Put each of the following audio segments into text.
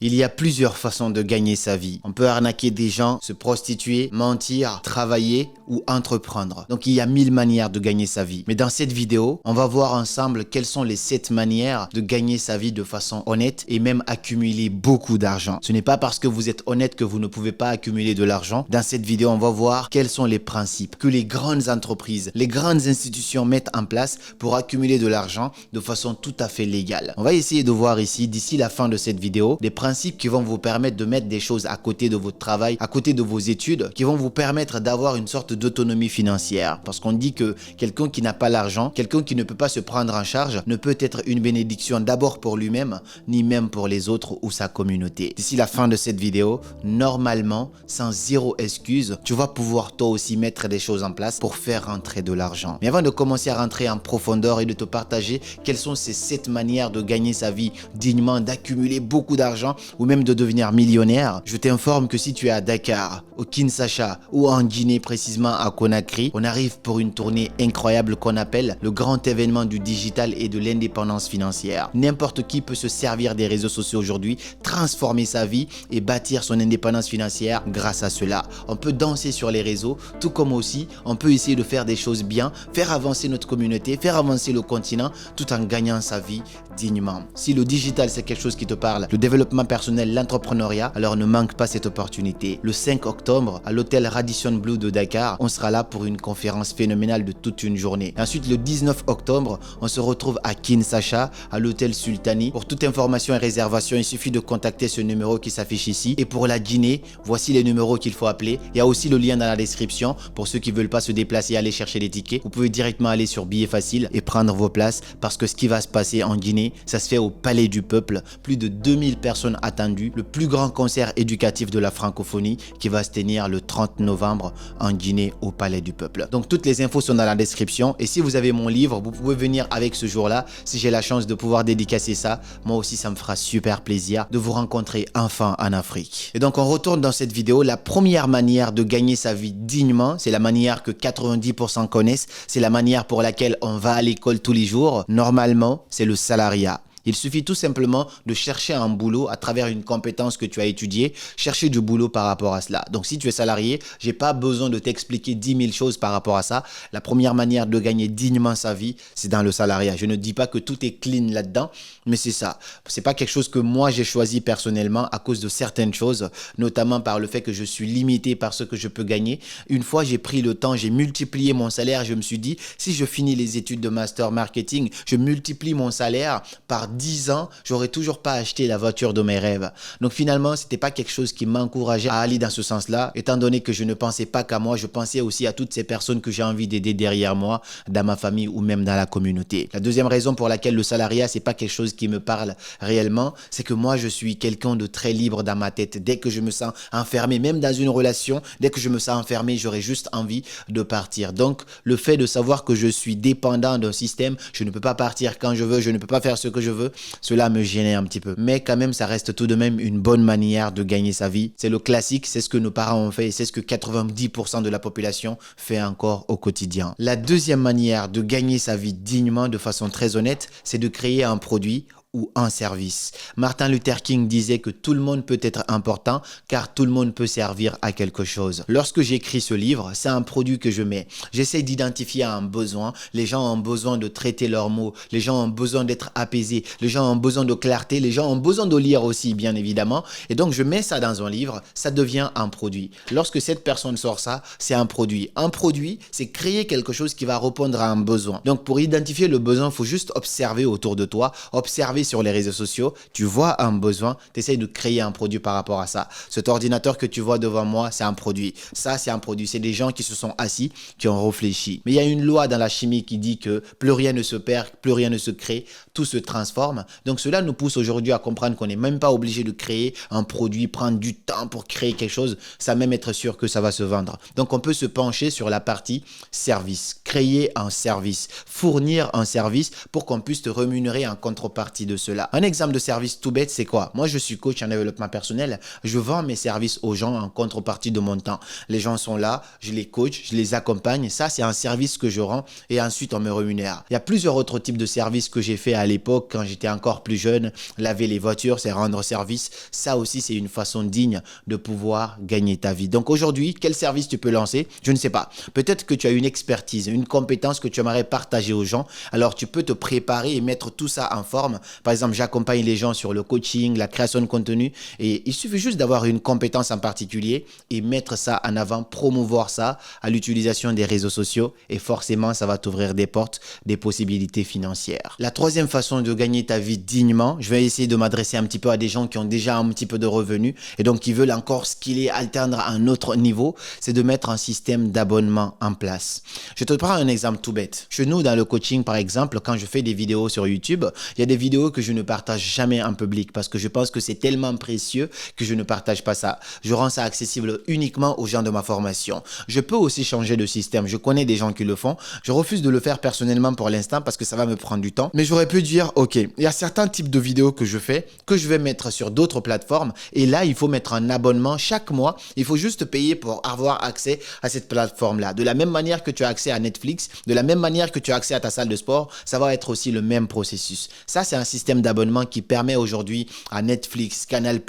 Il y a plusieurs façons de gagner sa vie. On peut arnaquer des gens, se prostituer, mentir, travailler ou entreprendre. Donc il y a 1000 manières de gagner sa vie. Mais dans cette vidéo, on va voir ensemble quelles sont les 7 manières de gagner sa vie de façon honnête et même accumuler beaucoup d'argent. Ce n'est pas parce que vous êtes honnête que vous ne pouvez pas accumuler de l'argent. Dans cette vidéo, on va voir quels sont les principes que les grandes entreprises, les grandes institutions mettent en place pour accumuler de l'argent de façon tout à fait légale. On va essayer de voir ici, d'ici la fin de cette vidéo, des principes qui vont vous permettre de mettre des choses à côté de votre travail, à côté de vos études, qui vont vous permettre d'avoir une sorte d'autonomie financière. Parce qu'on dit que quelqu'un qui n'a pas l'argent, quelqu'un qui ne peut pas se prendre en charge, ne peut être une bénédiction d'abord pour lui-même, ni même pour les autres ou sa communauté. D'ici la fin de cette vidéo, normalement, sans zéro excuse, tu vas pouvoir toi aussi mettre des choses en place pour faire rentrer de l'argent. Mais avant de commencer à rentrer en profondeur et de te partager quelles sont ces 7 manières de gagner sa vie dignement, d'accumuler beaucoup d'argent, ou même de devenir millionnaire, je t'informe que si tu es à Dakar, au Kinshasa ou en Guinée précisément à Conakry, on arrive pour une tournée incroyable qu'on appelle le grand événement du digital et de l'indépendance financière. N'importe qui peut se servir des réseaux sociaux aujourd'hui, transformer sa vie et bâtir son indépendance financière grâce à cela. On peut danser sur les réseaux, tout comme aussi on peut essayer de faire des choses bien, faire avancer notre communauté, faire avancer le continent tout en gagnant sa vie dignement. Si le digital c'est quelque chose qui te parle, le développement personnel, l'entrepreneuriat, alors ne manque pas cette opportunité. Le 5 octobre, à l'hôtel Radisson Blu de Dakar, on sera là pour une conférence phénoménale de toute une journée. Ensuite, le 19 octobre, on se retrouve à Kinshasa, à l'hôtel Sultani. Pour toute information et réservation, il suffit de contacter ce numéro qui s'affiche ici. Et pour la Guinée, voici les numéros qu'il faut appeler. Il y a aussi le lien dans la description pour ceux qui ne veulent pas se déplacer et aller chercher les tickets. Vous pouvez directement aller sur Billets Faciles et prendre vos places parce que ce qui va se passer en Guinée, ça se fait au Palais du Peuple. Plus de 2000 personnes attendues, le plus grand concert éducatif de la francophonie qui va se tenir le 30 novembre en Guinée au Palais du Peuple. Donc toutes les infos sont dans la description et si vous avez mon livre, vous pouvez venir avec ce jour-là. Si j'ai la chance de pouvoir dédicacer ça, moi aussi ça me fera super plaisir de vous rencontrer enfin en Afrique. Et donc on retourne dans cette vidéo. La première manière de gagner sa vie dignement, c'est la manière que 90% connaissent, c'est la manière pour laquelle on va à l'école tous les jours. Normalement, c'est le salariat. Il suffit tout simplement de chercher un boulot à travers une compétence que tu as étudiée, chercher du boulot par rapport à cela. Donc si tu es salarié, j'ai pas besoin de t'expliquer 10 000 choses par rapport à ça. La première manière de gagner dignement sa vie, c'est dans le salariat. Je ne dis pas que tout est clean là-dedans, mais c'est ça. C'est pas quelque chose que moi j'ai choisi personnellement à cause de certaines choses, notamment par le fait que je suis limité par ce que je peux gagner. Une fois j'ai pris le temps, j'ai multiplié mon salaire, je me suis dit, si je finis les études de master marketing, je multiplie mon salaire par 10 ans, j'aurais toujours pas acheté la voiture de mes rêves. Donc finalement, c'était pas quelque chose qui m'encourageait à aller dans ce sens-là, étant donné que je ne pensais pas qu'à moi, je pensais aussi à toutes ces personnes que j'ai envie d'aider derrière moi, dans ma famille ou même dans la communauté. La deuxième raison pour laquelle le salariat, c'est pas quelque chose qui me parle réellement, c'est que moi, je suis quelqu'un de très libre dans ma tête. Dès que je me sens enfermé, même dans une relation, dès que je me sens enfermé, j'aurais juste envie de partir. Donc, le fait de savoir que je suis dépendant d'un système, je ne peux pas partir quand je veux, je ne peux pas faire ce que je veux, cela me gênait un petit peu. Mais quand même, ça reste tout de même une bonne manière de gagner sa vie. C'est le classique, c'est ce que nos parents ont fait et c'est ce que 90% de la population fait encore au quotidien. La deuxième manière de gagner sa vie dignement de façon très honnête, c'est de créer un produit ou un service. Martin Luther King disait que tout le monde peut être important car tout le monde peut servir à quelque chose. Lorsque j'écris ce livre, c'est un produit que je mets. J'essaie d'identifier un besoin. Les gens ont besoin de traiter leurs mots. Les gens ont besoin d'être apaisés. Les gens ont besoin de clarté. Les gens ont besoin de lire aussi, bien évidemment. Et donc, je mets ça dans un livre. Ça devient un produit. Lorsque cette personne sort ça, c'est un produit. Un produit, c'est créer quelque chose qui va répondre à un besoin. Donc, pour identifier le besoin, il faut juste observer autour de toi, observer sur les réseaux sociaux, tu vois un besoin, tu essaies de créer un produit par rapport à ça. Cet ordinateur que tu vois devant moi, c'est un produit. Ça, c'est un produit. C'est des gens qui se sont assis, qui ont réfléchi. Mais il y a une loi dans la chimie qui dit que plus rien ne se perd, plus rien ne se crée, tout se transforme. Donc cela nous pousse aujourd'hui à comprendre qu'on n'est même pas obligé de créer un produit, prendre du temps pour créer quelque chose, sans même être sûr que ça va se vendre. Donc on peut se pencher sur la partie service, créer un service, fournir un service pour qu'on puisse te rémunérer en contrepartie de de cela. Un exemple de service tout bête, c'est quoi? Moi, je suis coach en développement personnel. Je vends mes services aux gens en contrepartie de mon temps. Les gens sont là, je les coach, je les accompagne. Ça, c'est un service que je rends et ensuite on me rémunère. Il y a plusieurs autres types de services que j'ai fait à l'époque quand j'étais encore plus jeune. Laver les voitures, c'est rendre service. Ça aussi, c'est une façon digne de pouvoir gagner ta vie. Donc aujourd'hui, quel service tu peux lancer? Je ne sais pas. Peut-être que tu as une expertise, une compétence que tu aimerais partager aux gens. Alors tu peux te préparer et mettre tout ça en forme. Par exemple, j'accompagne les gens sur le coaching, la création de contenu et il suffit juste d'avoir une compétence en particulier et mettre ça en avant, promouvoir ça à l'utilisation des réseaux sociaux et forcément, ça va t'ouvrir des portes, des possibilités financières. La troisième façon de gagner ta vie dignement, je vais essayer de m'adresser un petit peu à des gens qui ont déjà un petit peu de revenus et donc qui veulent encore skiller, atteindre un autre niveau, c'est de mettre un système d'abonnement en place. Je te prends un exemple tout bête. Chez nous, dans le coaching, par exemple, quand je fais des vidéos sur YouTube, il y a des vidéos que je ne partage jamais en public parce que je pense que c'est tellement précieux que je ne partage pas ça. Je rends ça accessible uniquement aux gens de ma formation. Je peux aussi changer de système. Je connais des gens qui le font. Je refuse de le faire personnellement pour l'instant parce que ça va me prendre du temps. Mais j'aurais pu dire, ok, il y a certains types de vidéos que je fais, que je vais mettre sur d'autres plateformes. Et là, il faut mettre un abonnement chaque mois. Il faut juste payer pour avoir accès à cette plateforme-là. De la même manière que tu as accès à Netflix, de la même manière que tu as accès à ta salle de sport, ça va être aussi le même processus. Ça, c'est un système d'abonnement qui permet aujourd'hui à Netflix, Canal+,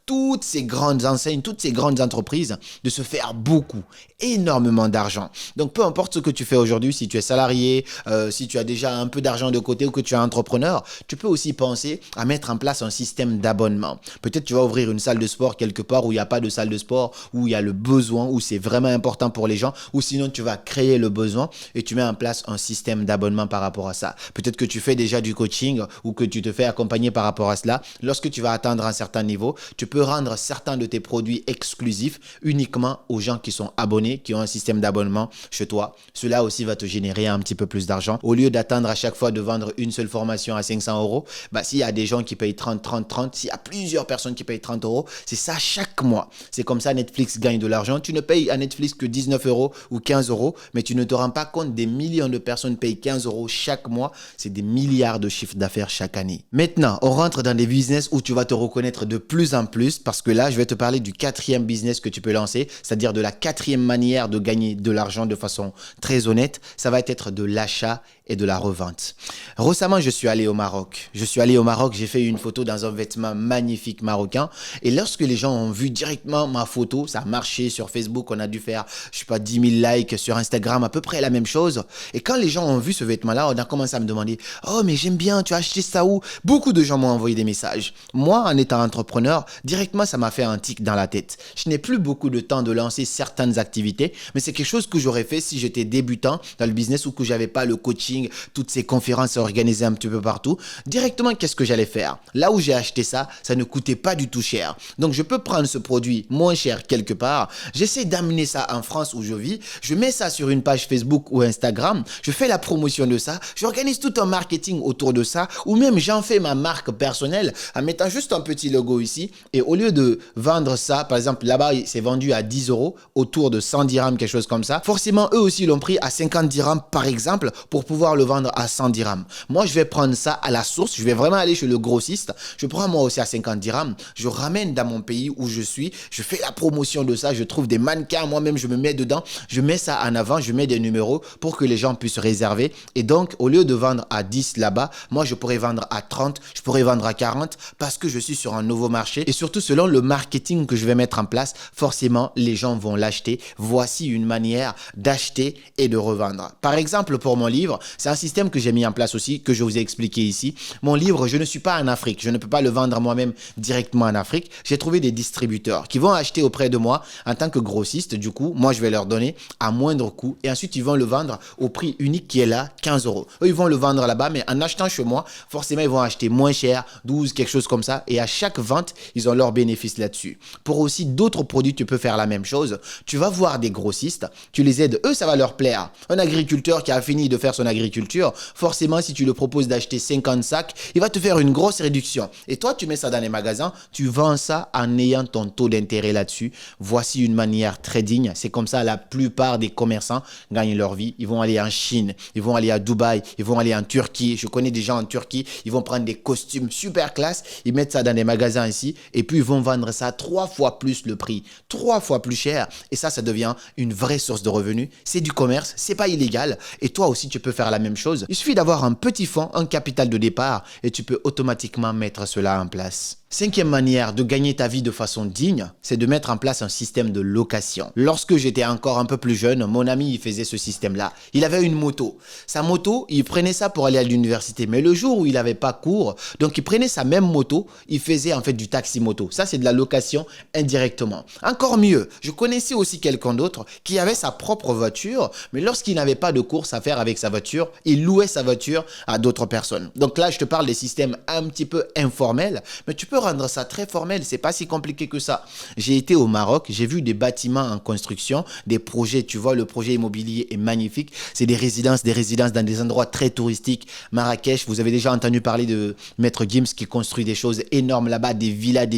toutes ces grandes enseignes, toutes ces grandes entreprises de se faire beaucoup, énormément d'argent. Donc, peu importe ce que tu fais aujourd'hui, si tu es salarié, si tu as déjà un peu d'argent de côté ou que tu es entrepreneur, tu peux aussi penser à mettre en place un système d'abonnement. Peut-être tu vas ouvrir une salle de sport quelque part où il n'y a pas de salle de sport, où il y a le besoin, où c'est vraiment important pour les gens, ou sinon tu vas créer le besoin et tu mets en place un système d'abonnement par rapport à ça. Peut-être que tu fais déjà du coaching ou que tu te fais accompagner par rapport à cela. Lorsque tu vas atteindre un certain niveau, tu peux rendre certains de tes produits exclusifs uniquement aux gens qui sont abonnés, qui ont un système d'abonnement chez toi. Cela aussi va te générer un petit peu plus d'argent. Au lieu d'attendre à chaque fois de vendre une seule formation à 500 €, s'il y a des gens qui payent 30, s'il y a plusieurs personnes qui payent 30 €, c'est ça chaque mois. C'est comme ça Netflix gagne de l'argent. Tu ne payes à Netflix que 19 € ou 15 €, mais tu ne te rends pas compte des millions de personnes payent 15 € chaque mois. C'est des milliards de chiffres d'affaires chaque année. Maintenant, on rentre dans des business où tu vas te reconnaître de plus en plus parce que là, je vais te parler du quatrième business que tu peux lancer, c'est-à-dire de la quatrième manière de gagner de l'argent de façon très honnête. Ça va être de l'achat et de la revente. Récemment, je suis allé au Maroc. J'ai fait une photo dans un vêtement magnifique marocain. Et lorsque les gens ont vu directement ma photo, ça a marché sur Facebook, on a dû faire, 10 000 likes sur Instagram, à peu près la même chose. Et quand les gens ont vu ce vêtement-là, on a commencé à me demander, oh, mais j'aime bien, tu as acheté ça où? Beaucoup de gens m'ont envoyé des messages. Moi, en étant entrepreneur, directement, ça m'a fait un tic dans la tête. Je n'ai plus beaucoup de temps de lancer certaines activités, mais c'est quelque chose que j'aurais fait si j'étais débutant dans le business ou que j'avais pas le coaching, toutes ces conférences organisées un petit peu partout. Directement, qu'est-ce que j'allais faire? Là où j'ai acheté ça, ça ne coûtait pas du tout cher. Donc, je peux prendre ce produit moins cher quelque part. J'essaie d'amener ça en France où je vis. Je mets ça sur une page Facebook ou Instagram. Je fais la promotion de ça. J'organise tout un marketing autour de ça ou même j'en fais ma marque personnelle en mettant juste un petit logo ici. Et au lieu de vendre ça, par exemple, là-bas, c'est vendu à 10 €, autour de 100 dirhams, quelque chose comme ça. Forcément, eux aussi l'ont pris à 50 dirhams, par exemple, pour pouvoir le vendre à 100 dirhams. Moi, je vais prendre ça à la source. Je vais vraiment aller chez le grossiste. Je prends moi aussi à 50 dirhams. Je ramène dans mon pays où je suis. Je fais la promotion de ça. Je trouve des mannequins. Moi-même, je me mets dedans. Je mets ça en avant. Je mets des numéros pour que les gens puissent réserver. Et donc, au lieu de vendre à 10 là-bas, moi, je pourrais vendre à 30. Je pourrais vendre à 40 parce que je suis sur un nouveau marché. Et surtout, selon le marketing que je vais mettre en place, forcément, les gens vont l'acheter. Voici une manière d'acheter et de revendre. Par exemple, pour mon livre, c'est un système que j'ai mis en place aussi, que je vous ai expliqué ici. Mon livre, je ne suis pas en Afrique. Je ne peux pas le vendre moi-même directement en Afrique. J'ai trouvé des distributeurs qui vont acheter auprès de moi en tant que grossiste. Du coup, moi, je vais leur donner à moindre coût et ensuite, ils vont le vendre au prix unique qui est là, 15 €. Eux, ils vont le vendre là-bas, mais en achetant chez moi, forcément, ils vont acheter moins cher, 12, quelque chose comme ça. Et à chaque vente, ils ont leur bénéfice là-dessus. Pour aussi d'autres produits, tu peux faire la même chose. Tu vas voir des grossistes, tu les aides. Eux, ça va leur plaire. Un agriculteur qui a fini de faire son agriculture, forcément, si tu le proposes d'acheter 50 sacs, il va te faire une grosse réduction. Et toi, tu mets ça dans les magasins, tu vends ça en ayant ton taux d'intérêt là-dessus. Voici une manière très digne. C'est comme ça, la plupart des commerçants gagnent leur vie. Ils vont aller en Chine, ils vont aller à Dubaï, ils vont aller en Turquie. Je connais des gens en Turquie, ils vont prendre des costumes super classe, ils mettent ça dans des magasins ici et puis ils vont vendre ça 3 fois plus le prix, 3 fois plus cher et ça devient une vraie source de revenus. C'est du commerce, c'est pas illégal et toi aussi tu peux faire la même chose. Il suffit d'avoir un petit fonds, un capital de départ et tu peux automatiquement mettre cela en place. Cinquième manière de gagner ta vie de façon digne, c'est de mettre en place un système de location. Lorsque j'étais encore un peu plus jeune, mon ami il faisait ce système-là. Il avait une moto. Sa moto, il prenait ça pour aller à l'université. Mais le jour où il n'avait pas cours, donc il prenait sa même moto, il faisait en fait du taxi-moto. Ça, c'est de la location indirectement. Encore mieux, je connaissais aussi quelqu'un d'autre qui avait sa propre voiture, mais lorsqu'il n'avait pas de course à faire avec sa voiture, il louait sa voiture à d'autres personnes. Donc là, je te parle des systèmes un petit peu informels, mais tu peux rendre ça très formel, c'est pas si compliqué que ça. J'ai été au Maroc, j'ai vu des bâtiments en construction, des projets, tu vois, le projet immobilier est magnifique, c'est des résidences dans des endroits très touristiques. Marrakech, vous avez déjà entendu parler de Maître Gims qui construit des choses énormes là-bas, des villas.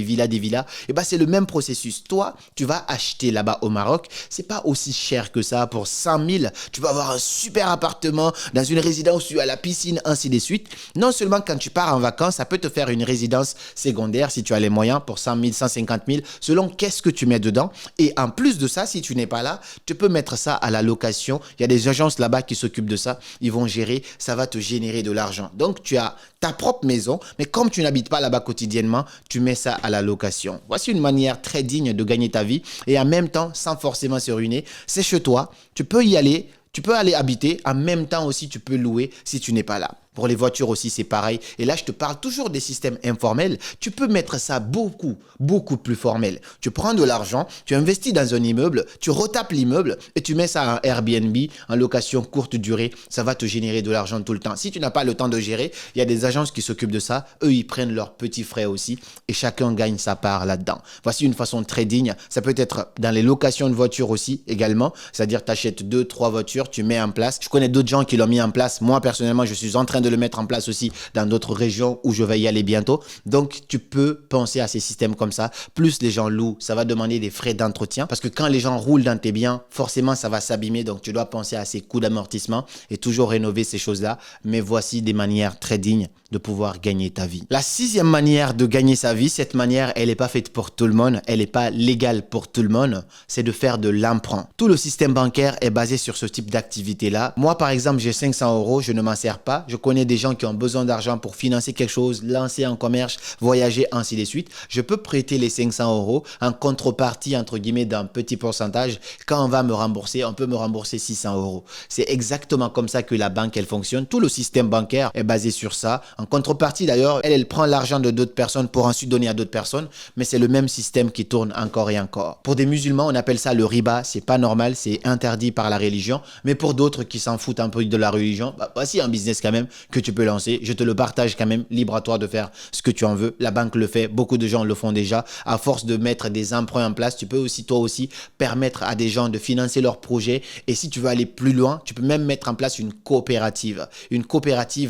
Et bah c'est le même processus. Toi, tu vas acheter là-bas au Maroc, c'est pas aussi cher que ça. Pour 100 000, tu vas avoir un super appartement dans une résidence où tu as la piscine, ainsi de suite. Non seulement quand tu pars en vacances, ça peut te faire une résidence secondaire si tu as les moyens pour 100 000, 150 000, selon qu'est-ce que tu mets dedans. Et en plus de ça, si tu n'es pas là, tu peux mettre ça à la location. Il y a des agences là-bas qui s'occupent de ça. Ils vont gérer, ça va te générer de l'argent. Donc, tu as ta propre maison, mais comme tu n'habites pas là-bas quotidiennement, tu mets ça à la location. Voici une manière très digne de gagner ta vie et en même temps, sans forcément se ruiner. C'est chez toi, tu peux y aller. Tu peux aller habiter, en même temps aussi tu peux louer si tu n'es pas là. Pour les voitures aussi, c'est pareil. Et là, je te parle toujours des systèmes informels. Tu peux mettre ça beaucoup plus formel. Tu prends de l'argent, tu investis dans un immeuble, tu retapes l'immeuble et tu mets ça en Airbnb, en location courte durée. Ça va te générer de l'argent tout le temps. Si tu n'as pas le temps de gérer, il y a des agences qui s'occupent de ça. Eux, ils prennent leurs petits frais aussi et chacun gagne sa part là-dedans. Voici une façon très digne. Ça peut être dans les locations de voitures aussi également. C'est-à-dire, tu achètes 2-3 voitures, tu mets en place. Je connais d'autres gens qui l'ont mis en place. Moi, personnellement, je suis en train de le mettre en place aussi dans d'autres régions où je vais y aller bientôt. Donc, tu peux penser à ces systèmes comme ça. Plus les gens louent, ça va demander des frais d'entretien parce que quand les gens roulent dans tes biens, forcément, ça va s'abîmer. Donc, tu dois penser à ces coûts d'amortissement et toujours rénover ces choses-là. Mais voici des manières très dignes de pouvoir gagner ta vie. La sixième manière de gagner sa vie, cette manière, elle n'est pas faite pour tout le monde. Elle n'est pas légale pour tout le monde. C'est de faire de l'emprunt. Tout le système bancaire est basé sur ce type d'activité-là. Moi, par exemple, j'ai 500 €, je ne m'en sers pas. Je connais des gens qui ont besoin d'argent pour financer quelque chose, lancer un commerce, voyager, ainsi de suite. Je peux prêter les 500 € en contrepartie, entre guillemets, d'un petit pourcentage. Quand on va me rembourser, on peut me rembourser 600 €. C'est exactement comme ça que la banque, elle fonctionne. Tout le système bancaire est basé sur ça. En contrepartie, d'ailleurs, elle prend l'argent de d'autres personnes pour ensuite donner à d'autres personnes. Mais c'est le même système qui tourne encore et encore. Pour des musulmans, on appelle ça le riba. C'est pas normal, c'est interdit par la religion. Mais pour d'autres qui s'en foutent un peu de la religion, bah, voici un business quand même que tu peux lancer. Je te le partage quand même, libre à toi de faire ce que tu en veux. La banque le fait, beaucoup de gens le font déjà. À force de mettre des emprunts en place, tu peux aussi, toi aussi, permettre à des gens de financer leurs projets. Et si tu veux aller plus loin, tu peux même mettre en place une coopérative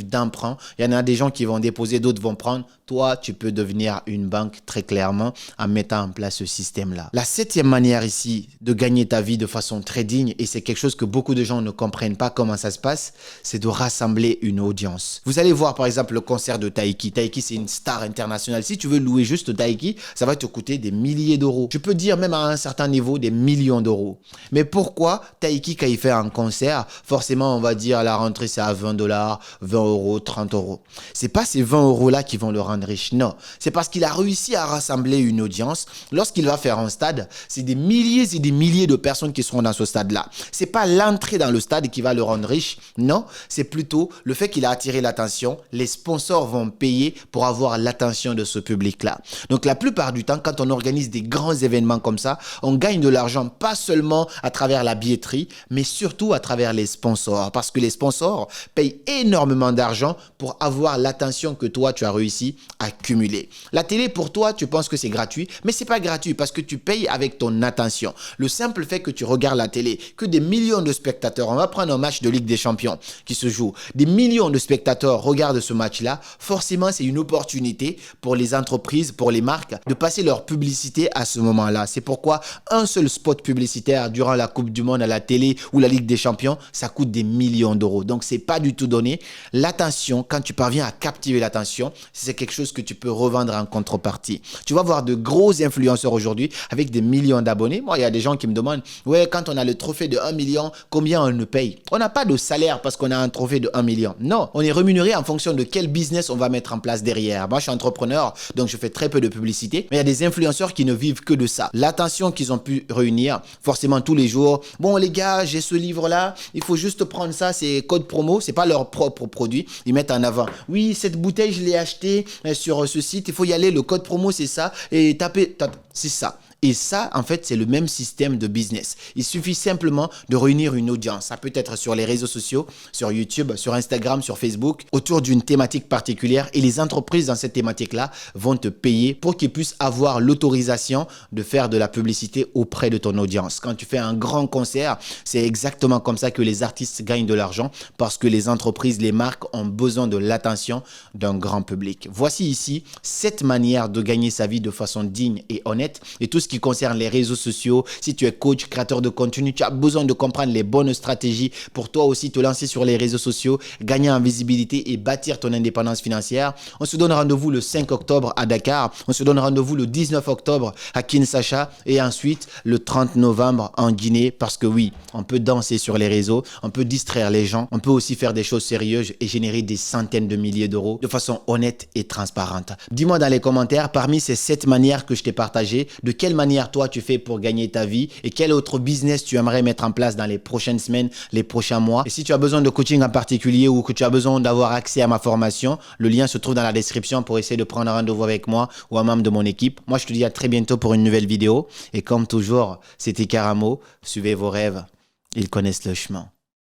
d'emprunt. Il y en a des gens qui vont déposer, d'autres vont prendre. Toi, tu peux devenir une banque très clairement en mettant en place ce système-là. La septième manière ici de gagner ta vie de façon très digne, et c'est quelque chose que beaucoup de gens ne comprennent pas comment ça se passe, c'est de rassembler une audience. Vous allez voir par exemple le concert de Taiki. Taiki, c'est une star internationale. Si tu veux louer juste Taiki, ça va te coûter des milliers d'euros. Je peux dire même à un certain niveau des millions d'euros. Mais pourquoi Taiki, quand il fait un concert, forcément on va dire à la rentrée c'est à 20 $, 20 €, 30 €. C'est pas ces 20 € là qui vont le rendre riche. Non, c'est parce qu'il a réussi à rassembler une audience. Lorsqu'il va faire un stade, c'est des milliers et des milliers de personnes qui seront dans ce stade-là. C'est pas l'entrée dans le stade qui va le rendre riche. Non, c'est plutôt le fait qu'il a attiré l'attention. Les sponsors vont payer pour avoir l'attention de ce public-là. Donc la plupart du temps, quand on organise des grands événements comme ça, on gagne de l'argent pas seulement à travers la billetterie, mais surtout à travers les sponsors. Parce que les sponsors payent énormément d'argent pour avoir l'attention que toi, tu as réussi à cumuler. La télé, pour toi, tu penses que c'est gratuit, mais c'est pas gratuit parce que tu payes avec ton attention. Le simple fait que tu regardes la télé, que des millions de spectateurs, on va prendre un match de Ligue des Champions qui se joue, des millions de spectateurs regardent ce match-là, forcément, c'est une opportunité pour les entreprises, pour les marques, de passer leur publicité à ce moment-là. C'est pourquoi un seul spot publicitaire durant la Coupe du Monde à la télé ou la Ligue des Champions, ça coûte des millions d'euros. Donc, c'est pas du tout donné. L'attention, quand tu parviens parvient à captiver l'attention, c'est quelque chose que tu peux revendre en contrepartie. Tu vas voir de gros influenceurs aujourd'hui avec des millions d'abonnés. Moi, il y a des gens qui me demandent, ouais, quand on a le trophée de 1 million, combien on nous paye? On n'a pas de salaire parce qu'on a un trophée de 1 million. Non, on est rémunéré en fonction de quel business on va mettre en place derrière. Moi, je suis entrepreneur, donc je fais très peu de publicité, mais il y a des influenceurs qui ne vivent que de ça. L'attention qu'ils ont pu réunir, forcément tous les jours. Bon, les gars, j'ai ce livre-là, il faut juste prendre ça, c'est code promo, c'est pas leur propre produit. Ils mettent en avant. Oui, cette bouteille, je l'ai achetée sur ce site, il faut y aller, le code promo, c'est ça, et taper, c'est ça. Et ça, en fait, c'est le même système de business. Il suffit simplement de réunir une audience. Ça peut être sur les réseaux sociaux, sur YouTube, sur Instagram, sur Facebook, autour d'une thématique particulière. Et les entreprises dans cette thématique-là vont te payer pour qu'ils puissent avoir l'autorisation de faire de la publicité auprès de ton audience. Quand tu fais un grand concert, c'est exactement comme ça que les artistes gagnent de l'argent parce que les entreprises, les marques ont besoin de l'attention d'un grand public. Voici ici 7 manières de gagner sa vie de façon digne et honnête. Et tout ce qui concerne les réseaux sociaux, si tu es coach, créateur de contenu, tu as besoin de comprendre les bonnes stratégies pour toi aussi te lancer sur les réseaux sociaux, gagner en visibilité et bâtir ton indépendance financière. On se donne rendez-vous le 5 octobre à Dakar, on se donne rendez-vous le 19 octobre à Kinshasa et ensuite le 30 novembre en Guinée parce que oui, on peut danser sur les réseaux, on peut distraire les gens, on peut aussi faire des choses sérieuses et générer des centaines de milliers d'euros de façon honnête et transparente. Dis-moi dans les commentaires, parmi ces 7 manières que je t'ai partagées, de quelle manière toi tu fais pour gagner ta vie et quel autre business tu aimerais mettre en place dans les prochaines semaines, les prochains mois. Et si tu as besoin de coaching en particulier ou que tu as besoin d'avoir accès à ma formation, le lien se trouve dans la description pour essayer de prendre rendez-vous avec moi ou un membre de mon équipe. Moi, je te dis à très bientôt pour une nouvelle vidéo. Et comme toujours, c'était Karamo. Suivez vos rêves. Ils connaissent le chemin.